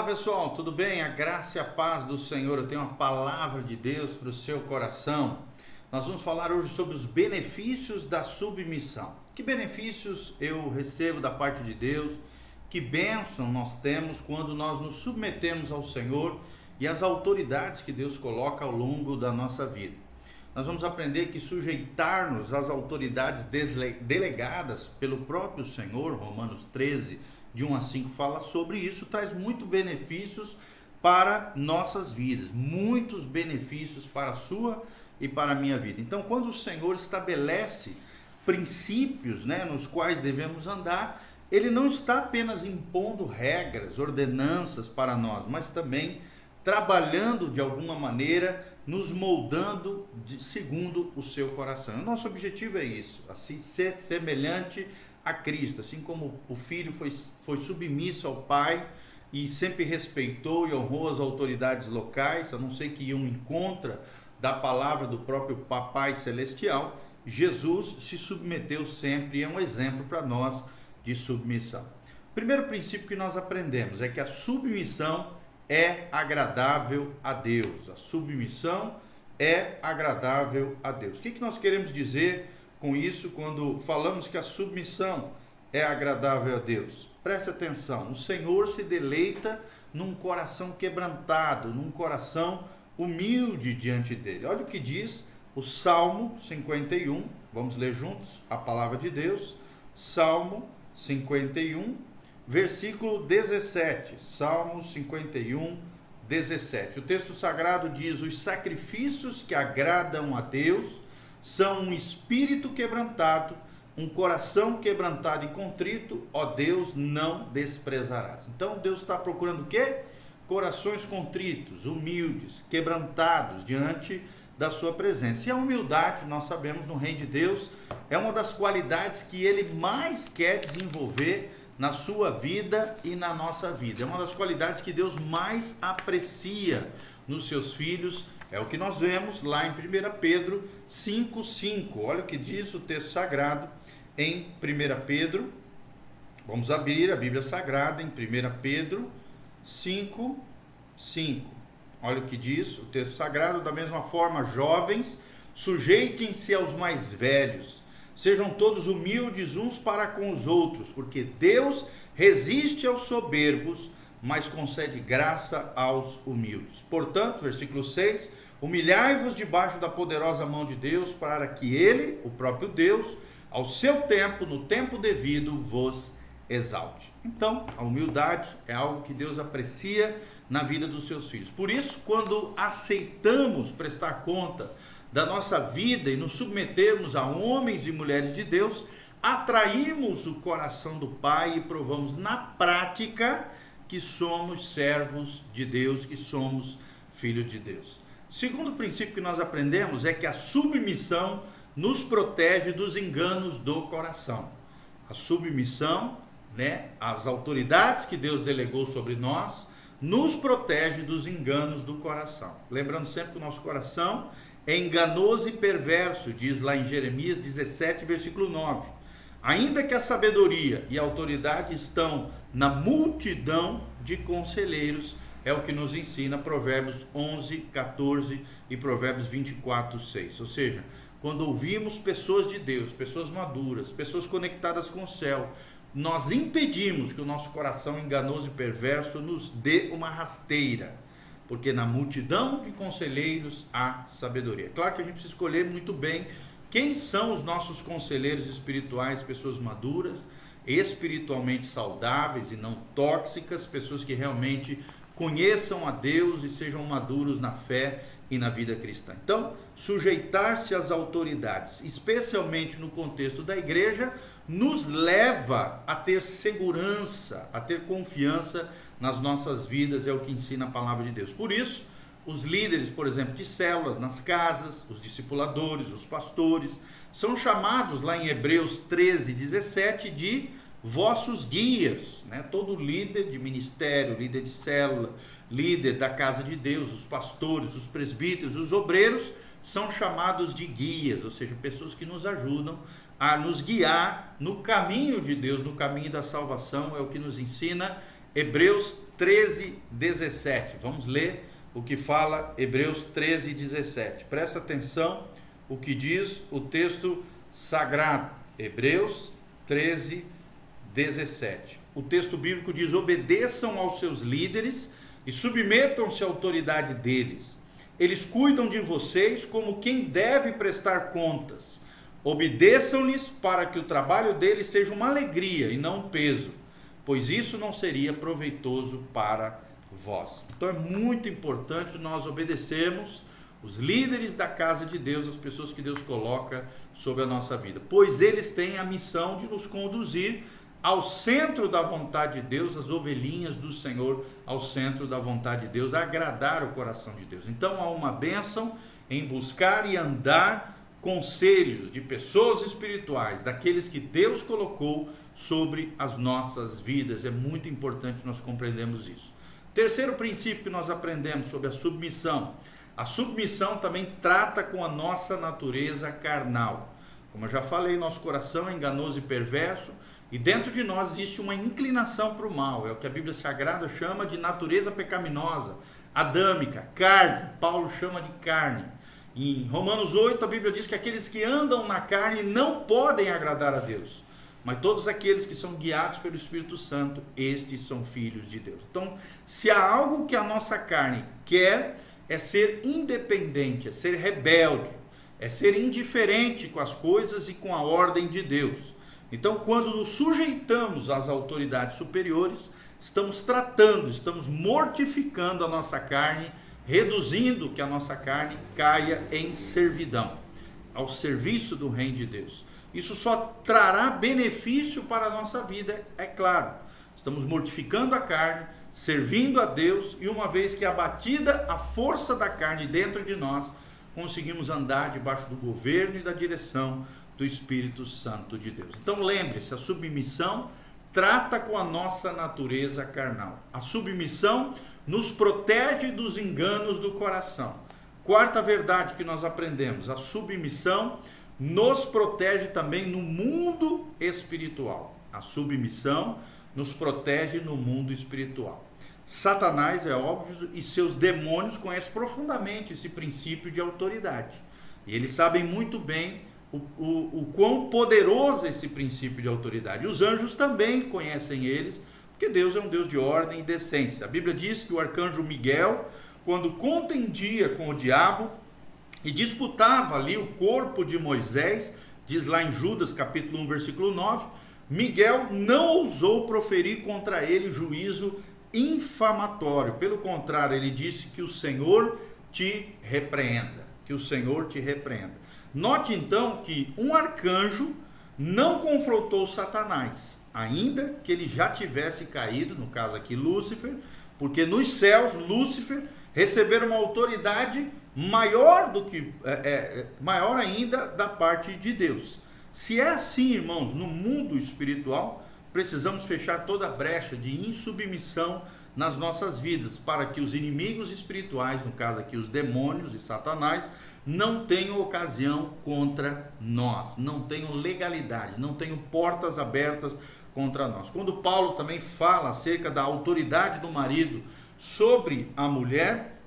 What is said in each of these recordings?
Pessoal, tudo bem? A graça e a paz do Senhor. Eu tenho uma palavra de Deus para o seu coração. Nós vamos falar hoje sobre os benefícios da submissão. Que benefícios eu recebo da parte de Deus? Que bênção nós temos quando nós nos submetemos ao Senhor e às autoridades que Deus coloca ao longo da nossa vida. Nós vamos aprender que sujeitar-nos às autoridades delegadas pelo próprio Senhor, Romanos 13, de 1 a 5 fala sobre isso, traz muitos benefícios para nossas vidas, muitos benefícios para a sua e para a minha vida. Então, quando o Senhor estabelece princípios, nos quais devemos andar, Ele não está apenas impondo regras, ordenanças para nós, mas também trabalhando de alguma maneira, nos moldando segundo o seu coração. O nosso objetivo é isso, assim, ser semelhante a Cristo, assim como o filho foi submisso ao pai e sempre respeitou e honrou as autoridades locais, a não ser que iam em contra da palavra do próprio Papai Celestial. Jesus se submeteu sempre e é um exemplo para nós de submissão. O primeiro princípio que nós aprendemos é que a submissão é agradável a Deus. A submissão é agradável a Deus. O que nós queremos dizer com isso quando falamos que a submissão é agradável a Deus? Preste atenção, o Senhor se deleita num coração quebrantado, num coração humilde diante dele. Olha o que diz o Salmo 51, vamos ler juntos a palavra de Deus. Salmo 51, versículo 17, Salmo 51, 17. O texto sagrado diz: os sacrifícios que agradam a Deus são um espírito quebrantado, um coração quebrantado e contrito, ó Deus, não desprezarás. Então Deus está procurando o quê? Corações contritos, humildes, quebrantados diante da sua presença. E a humildade, nós sabemos, no reino de Deus, é uma das qualidades que Ele mais quer desenvolver na sua vida e na nossa vida. É uma das qualidades que Deus mais aprecia nos seus filhos. É o que nós vemos lá em 1 Pedro 5,5. Olha o que diz o texto sagrado em 1 Pedro. Vamos abrir a Bíblia Sagrada em 1 Pedro 5,5. Olha o que diz o texto sagrado: da mesma forma, jovens, sujeitem-se aos mais velhos. Sejam todos humildes uns para com os outros, porque Deus resiste aos soberbos, mas concede graça aos humildes. Portanto, versículo 6, humilhai-vos debaixo da poderosa mão de Deus, para que Ele, o próprio Deus, ao seu tempo, no tempo devido, vos exalte. Então, a humildade é algo que Deus aprecia na vida dos seus filhos. Por isso, quando aceitamos prestar conta da nossa vida e nos submetermos a homens e mulheres de Deus, atraímos o coração do Pai e provamos na prática que somos servos de Deus, que somos filhos de Deus. Segundo princípio que nós aprendemos é que a submissão nos protege dos enganos do coração. A submissão, às autoridades que Deus delegou sobre nós, nos protege dos enganos do coração. Lembrando sempre que o nosso coração é enganoso e perverso, diz lá em Jeremias 17, versículo 9. Ainda que a sabedoria e a autoridade estão na multidão de conselheiros, é o que nos ensina Provérbios 11, 14 e Provérbios 24, 6. Ou seja, quando ouvimos pessoas de Deus, pessoas maduras, pessoas conectadas com o céu, nós impedimos que o nosso coração enganoso e perverso nos dê uma rasteira, porque na multidão de conselheiros há sabedoria. Claro que a gente precisa escolher muito bem quem são os nossos conselheiros espirituais, pessoas maduras, espiritualmente saudáveis e não tóxicas, pessoas que realmente conheçam a Deus e sejam maduros na fé e na vida cristã. Então, sujeitar-se às autoridades, especialmente no contexto da igreja, nos leva a ter segurança, a ter confiança nas nossas vidas, é o que ensina a palavra de Deus. Por isso, os líderes, por exemplo, de célula, nas casas, os discipuladores, os pastores, são chamados lá em Hebreus 13, 17 de vossos guias, Todo líder de ministério, líder de célula, líder da casa de Deus, os pastores, os presbíteros, os obreiros, são chamados de guias, ou seja, pessoas que nos ajudam a nos guiar no caminho de Deus, no caminho da salvação, é o que nos ensina Hebreus 13, 17. Vamos ler o que fala Hebreus 13, 17. Presta atenção o que diz o texto sagrado. Hebreus 13, 17. O texto bíblico diz: obedeçam aos seus líderes e submetam-se à autoridade deles. Eles cuidam de vocês como quem deve prestar contas. Obedeçam-lhes para que o trabalho deles seja uma alegria e não um peso, pois isso não seria proveitoso para vós. Então é muito importante nós obedecermos os líderes da casa de Deus, as pessoas que Deus coloca sobre a nossa vida, pois eles têm a missão de nos conduzir ao centro da vontade de Deus, as ovelhinhas do Senhor ao centro da vontade de Deus, a agradar o coração de Deus. Então há uma bênção em buscar e andar conselhos de pessoas espirituais, daqueles que Deus colocou sobre as nossas vidas. É muito importante nós compreendermos isso. Terceiro princípio que nós aprendemos sobre a submissão. A submissão também trata com a nossa natureza carnal. Como eu já falei, nosso coração é enganoso e perverso, e dentro de nós existe uma inclinação para o mal. É o que a Bíblia Sagrada chama de natureza pecaminosa, adâmica, carne. Paulo chama de carne. Em Romanos 8, a Bíblia diz que aqueles que andam na carne não podem agradar a Deus, mas todos aqueles que são guiados pelo Espírito Santo, estes são filhos de Deus. Então, se há algo que a nossa carne quer, é ser independente, é ser rebelde, é ser indiferente com as coisas e com a ordem de Deus. Então, quando nos sujeitamos às autoridades superiores, estamos mortificando a nossa carne, reduzindo que a nossa carne caia em servidão, ao serviço do reino de Deus. Isso só trará benefício para a nossa vida, é claro. Estamos mortificando a carne, servindo a Deus, e uma vez que abatida a força da carne dentro de nós, conseguimos andar debaixo do governo e da direção do Espírito Santo de Deus. Então lembre-se, a submissão trata com a nossa natureza carnal. A submissão nos protege dos enganos do coração. Quarta verdade que nós aprendemos: a submissão nos protege também no mundo espiritual. A submissão nos protege no mundo espiritual. Satanás, é óbvio, e seus demônios conhecem profundamente esse princípio de autoridade. E eles sabem muito bem o quão poderoso é esse princípio de autoridade. Os anjos também conhecem eles, porque Deus é um Deus de ordem e decência. A Bíblia diz que o arcanjo Miguel, quando contendia com o diabo e disputava ali o corpo de Moisés, diz lá em Judas capítulo 1, versículo 9, Miguel não ousou proferir contra ele juízo infamatório. Pelo contrário, ele disse: que o Senhor te repreenda, que o Senhor te repreenda. Note então que um arcanjo não confrontou Satanás, ainda que ele já tivesse caído, no caso aqui Lúcifer, porque nos céus Lúcifer receberam uma autoridade maior maior ainda da parte de Deus. Se é assim, irmãos, no mundo espiritual, precisamos fechar toda a brecha de insubmissão nas nossas vidas, para que os inimigos espirituais, no caso aqui os demônios e Satanás, não tenham ocasião contra nós, não tenham legalidade, não tenham portas abertas contra nós. Quando Paulo também fala acerca da autoridade do marido sobre a mulher,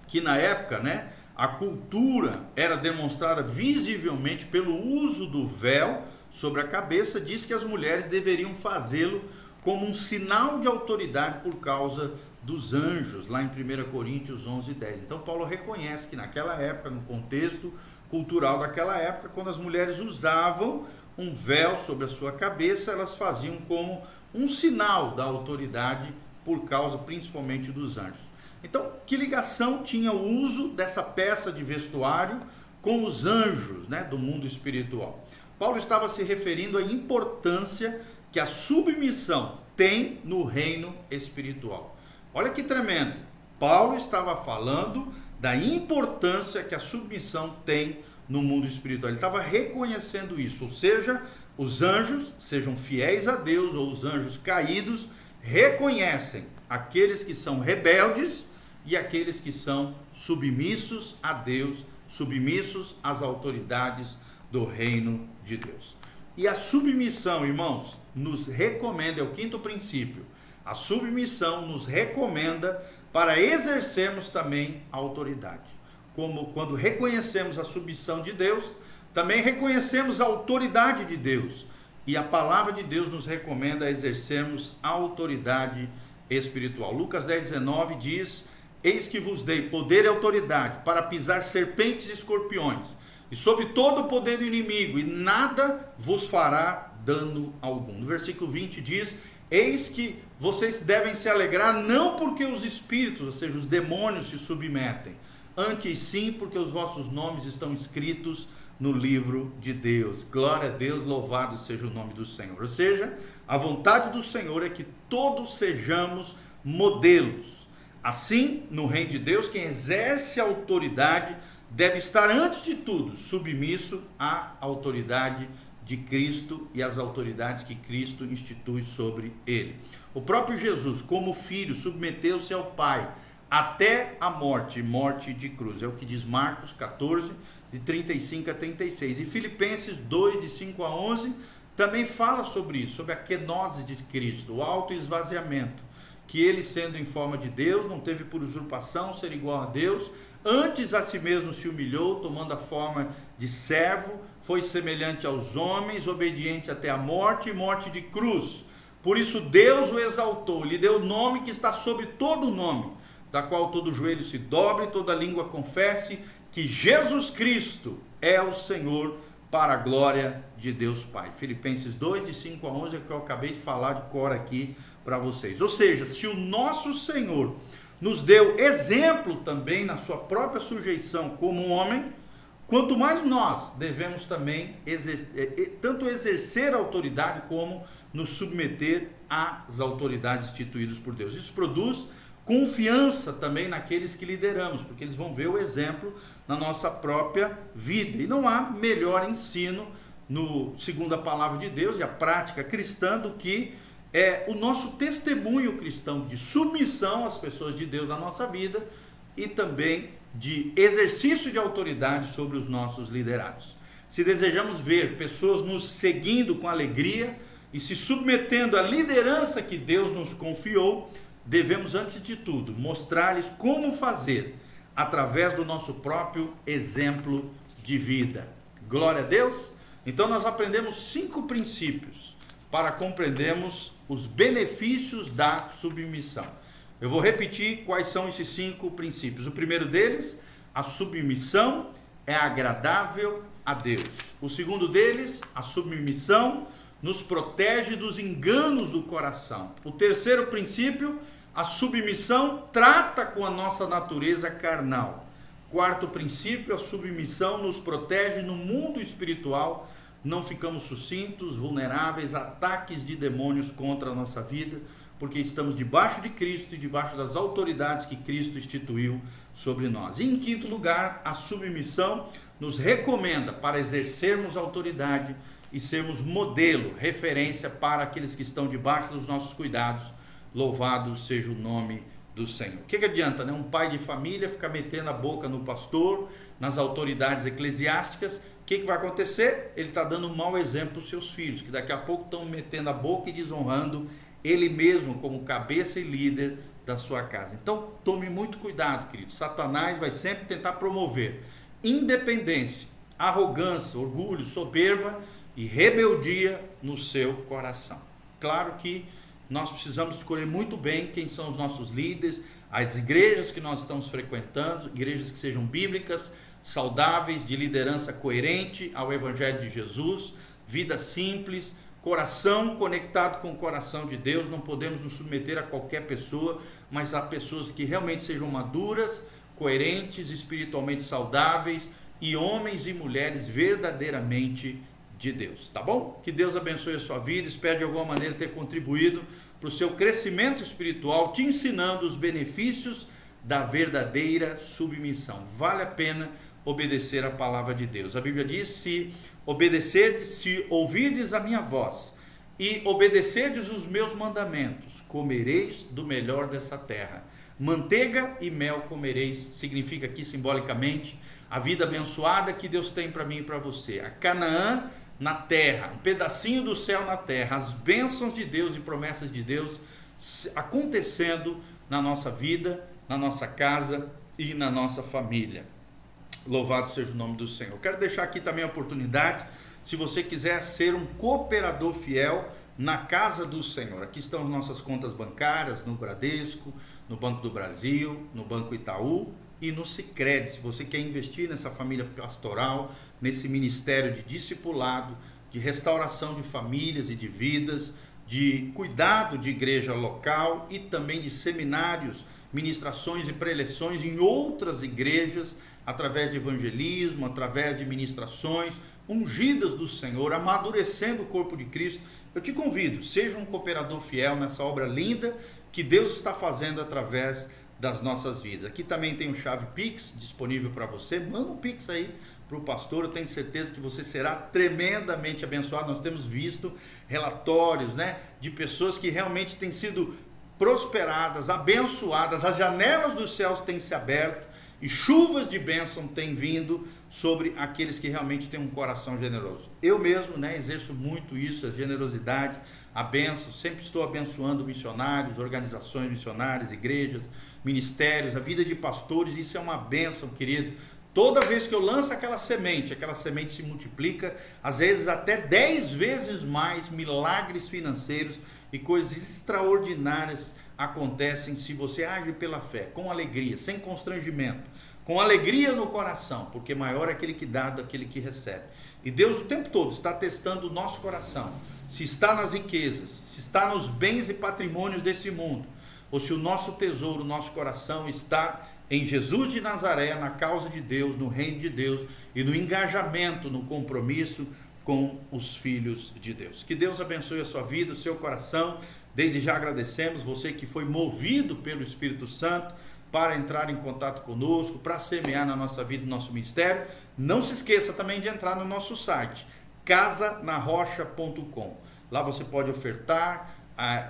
que na época, a cultura era demonstrada visivelmente pelo uso do véu sobre a cabeça, diz que as mulheres deveriam fazê-lo como um sinal de autoridade por causa dos anjos, lá em 1 Coríntios 11, 10. Então Paulo reconhece que naquela época, no contexto cultural daquela época, quando as mulheres usavam um véu sobre a sua cabeça, elas faziam como um sinal da autoridade por causa principalmente dos anjos. Então, que ligação tinha o uso dessa peça de vestuário com os anjos, do mundo espiritual? Paulo estava se referindo à importância que a submissão tem no reino espiritual. Olha que tremendo. Paulo estava falando da importância que a submissão tem no mundo espiritual. Ele estava reconhecendo isso, ou seja, os anjos, sejam fiéis a Deus ou os anjos caídos, reconhecem aqueles que são rebeldes e aqueles que são submissos a Deus, submissos às autoridades do reino de Deus. E a submissão, irmãos, nos recomenda, é o quinto princípio, A submissão nos recomenda para exercermos também a autoridade. Como quando reconhecemos a submissão de Deus, também reconhecemos a autoridade de Deus. E a palavra de Deus nos recomenda a exercermos a autoridade espiritual. Lucas 10:19 diz: eis que vos dei poder e autoridade para pisar serpentes e escorpiões, e sobre todo o poder do inimigo, e nada vos fará dano algum. No versículo 20 diz: eis que vocês devem se alegrar, não porque os espíritos, ou seja, os demônios, se submetem, antes sim porque os vossos nomes estão escritos no livro de Deus. Glória a Deus, louvado seja o nome do Senhor. Ou seja, a vontade do Senhor é que todos sejamos modelos. Assim, no reino de Deus, quem exerce a autoridade deve estar, antes de tudo, submisso à autoridade de Cristo e às autoridades que Cristo institui sobre ele. O próprio Jesus, como filho, submeteu-se ao Pai até a morte de cruz. É o que diz Marcos 14, de 35 a 36. E Filipenses 2, de 5 a 11, também fala sobre isso, sobre a kenosis de Cristo, o autoesvaziamento, que ele, sendo em forma de Deus, não teve por usurpação ser igual a Deus, antes a si mesmo se humilhou, tomando a forma de servo, foi semelhante aos homens, obediente até a morte e morte de cruz. Por isso Deus o exaltou, lhe deu o nome que está sobre todo o nome, da qual todo joelho se dobre e toda língua confesse que Jesus Cristo é o Senhor, para a glória de Deus Pai. Filipenses 2, de 5 a 11, é o que eu acabei de falar de cor aqui para vocês. Ou seja, se o nosso Senhor nos deu exemplo também na sua própria sujeição como homem, quanto mais nós devemos também tanto exercer a autoridade como nos submeter às autoridades instituídas por Deus. Isso produz confiança também naqueles que lideramos, porque eles vão ver o exemplo na nossa própria vida. E não há melhor ensino, segundo a palavra de Deus e a prática cristã, do que o nosso testemunho cristão de submissão às pessoas de Deus na nossa vida e também de exercício de autoridade sobre os nossos liderados. Se desejamos ver pessoas nos seguindo com alegria e se submetendo à liderança que Deus nos confiou, devemos, antes de tudo, mostrar-lhes como fazer, através do nosso próprio exemplo de vida. Glória a Deus! Então nós aprendemos 5 princípios para compreendermos os benefícios da submissão. Eu vou repetir quais são esses 5 princípios. O primeiro deles, a submissão é agradável a Deus. O segundo deles, a submissão nos protege dos enganos do coração. O terceiro princípio, a submissão trata com a nossa natureza carnal. Quarto princípio, a submissão nos protege no mundo espiritual. Não ficamos sucintos, vulneráveis a ataques de demônios contra a nossa vida, porque estamos debaixo de Cristo e debaixo das autoridades que Cristo instituiu sobre nós. E em quinto lugar, a submissão nos recomenda para exercermos autoridade e sermos modelo, referência para aqueles que estão debaixo dos nossos cuidados. Louvado seja o nome do Senhor. O que adianta, né? Um pai de família ficar metendo a boca no pastor, nas autoridades eclesiásticas? O que vai acontecer? Ele está dando um mau exemplo para os seus filhos, que daqui a pouco estão metendo a boca e desonrando ele mesmo como cabeça e líder da sua casa. Então tome muito cuidado, querido. Satanás vai sempre tentar promover independência, arrogância, orgulho, soberba e rebeldia no seu coração. Claro que nós precisamos escolher muito bem quem são os nossos líderes, as igrejas que nós estamos frequentando, igrejas que sejam bíblicas, saudáveis, de liderança coerente ao Evangelho de Jesus, vida simples, coração conectado com o coração de Deus. Não podemos nos submeter a qualquer pessoa, mas a pessoas que realmente sejam maduras, coerentes, espiritualmente saudáveis e homens e mulheres verdadeiramente de Deus, tá bom? Que Deus abençoe a sua vida. Espero de alguma maneira ter contribuído para o seu crescimento espiritual, te ensinando os benefícios da verdadeira submissão. Vale a pena obedecer a palavra de Deus. A Bíblia diz: se obedecerdes, se ouvirdes a minha voz e obedecerdes os meus mandamentos, comereis do melhor dessa terra. Manteiga e mel comereis, significa aqui simbolicamente a vida abençoada que Deus tem para mim e para você. A Canaã na terra, um pedacinho do céu na terra, as bênçãos de Deus e promessas de Deus acontecendo na nossa vida, na nossa casa e na nossa família. Louvado seja o nome do Senhor. Quero deixar aqui também a oportunidade, se você quiser ser um cooperador fiel na casa do Senhor. Aqui estão as nossas contas bancárias, no Bradesco, no Banco do Brasil, no Banco Itaú e no Sicredi. Se você quer investir nessa família pastoral, nesse ministério de discipulado, de restauração de famílias e de vidas, de cuidado de igreja local e também de seminários, ministrações e preleções em outras igrejas, através de evangelismo, através de ministrações ungidas do Senhor, amadurecendo o corpo de Cristo, eu te convido, seja um cooperador fiel nessa obra linda que Deus está fazendo através das nossas vidas. Aqui também tem um chave Pix disponível para você. Manda um Pix aí para o pastor, eu tenho certeza que você será tremendamente abençoado. Nós temos visto relatórios, de pessoas que realmente têm sido prosperadas, abençoadas, as janelas dos céus têm se aberto e chuvas de bênção têm vindo sobre aqueles que realmente têm um coração generoso. Eu mesmo, exerço muito isso, a generosidade, a bênção, sempre estou abençoando missionários, organizações missionárias, igrejas, ministérios, a vida de pastores. Isso é uma bênção, querido. Toda vez que eu lanço aquela semente se multiplica, às vezes até 10 vezes mais. Milagres financeiros e coisas extraordinárias acontecem se você age pela fé, com alegria, sem constrangimento, com alegria no coração, porque maior é aquele que dá do que aquele que recebe. E Deus o tempo todo está testando o nosso coração, se está nas riquezas, se está nos bens e patrimônios desse mundo, ou se o nosso tesouro, o nosso coração está em Jesus de Nazaré, na causa de Deus, no reino de Deus e no engajamento, no compromisso com os filhos de Deus. Que Deus abençoe a sua vida, o seu coração. Desde já agradecemos você que foi movido pelo Espírito Santo para entrar em contato conosco, para semear na nossa vida, no nosso ministério. Não se esqueça também de entrar no nosso site, casanarrocha.com. Lá você pode ofertar.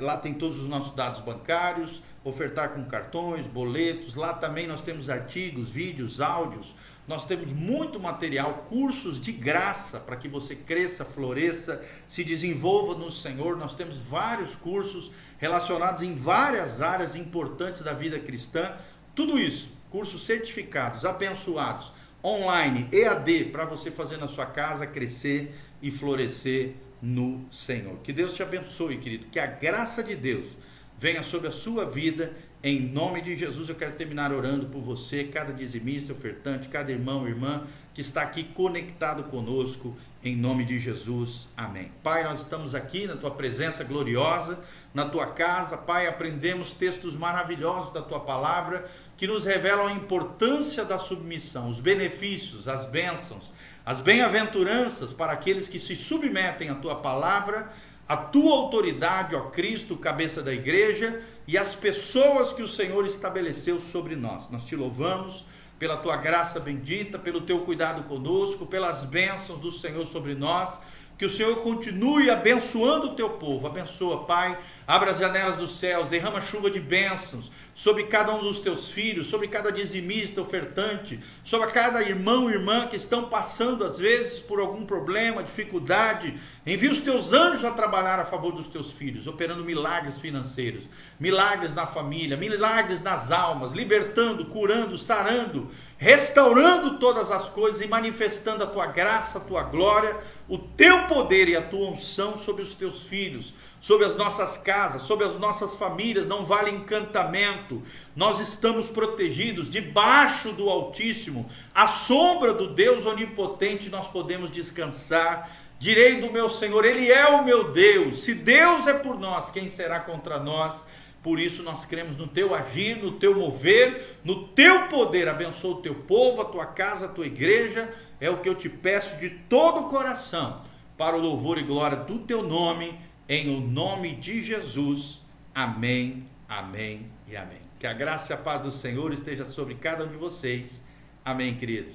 Lá tem todos os nossos dados bancários, ofertar com cartões, boletos. Lá também nós temos artigos, vídeos, áudios, nós temos muito material, cursos de graça para que você cresça, floresça, se desenvolva no Senhor. Nós temos vários cursos relacionados em várias áreas importantes da vida cristã. Tudo isso, cursos certificados, abençoados, online, EAD, para você fazer na sua casa, crescer e florescer no Senhor. Que Deus te abençoe, querido, que a graça de Deus venha sobre a sua vida, em nome de Jesus. Eu quero terminar orando por você, cada dizimista, ofertante, cada irmão e irmã que está aqui conectado conosco, em nome de Jesus, amém. Pai, nós estamos aqui na tua presença gloriosa, na tua casa, Pai, aprendemos textos maravilhosos da tua palavra, que nos revelam a importância da submissão, os benefícios, as bênçãos, as bem-aventuranças para aqueles que se submetem à tua palavra, a tua autoridade, ó Cristo, cabeça da igreja, e as pessoas que o Senhor estabeleceu sobre nós. Nós te louvamos pela tua graça bendita, pelo teu cuidado conosco, pelas bênçãos do Senhor sobre nós. Que o Senhor continue abençoando o teu povo. Abençoa, Pai, abra as janelas dos céus, derrama chuva de bênçãos sobre cada um dos teus filhos, sobre cada dizimista, ofertante, sobre cada irmão e irmã que estão passando às vezes por algum problema, dificuldade. Envia os teus anjos a trabalhar a favor dos teus filhos, operando milagres financeiros, milagres na família, milagres nas almas, libertando, curando, sarando, restaurando todas as coisas e manifestando a tua graça, a tua glória, o teu poder e a tua unção sobre os teus filhos, sobre as nossas casas, sobre as nossas famílias. Não vale encantamento, nós estamos protegidos debaixo do Altíssimo, à sombra do Deus onipotente nós podemos descansar. Direi do meu Senhor, Ele é o meu Deus. Se Deus é por nós, quem será contra nós? Por isso nós cremos no teu agir, no teu mover, no teu poder. Abençoa o teu povo, a tua casa, a tua igreja. É o que eu te peço de todo o coração, para o louvor e glória do teu nome, em o nome de Jesus. Amém, amém e amém. Que a graça e a paz do Senhor esteja sobre cada um de vocês. Amém, querido.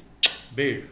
Beijo.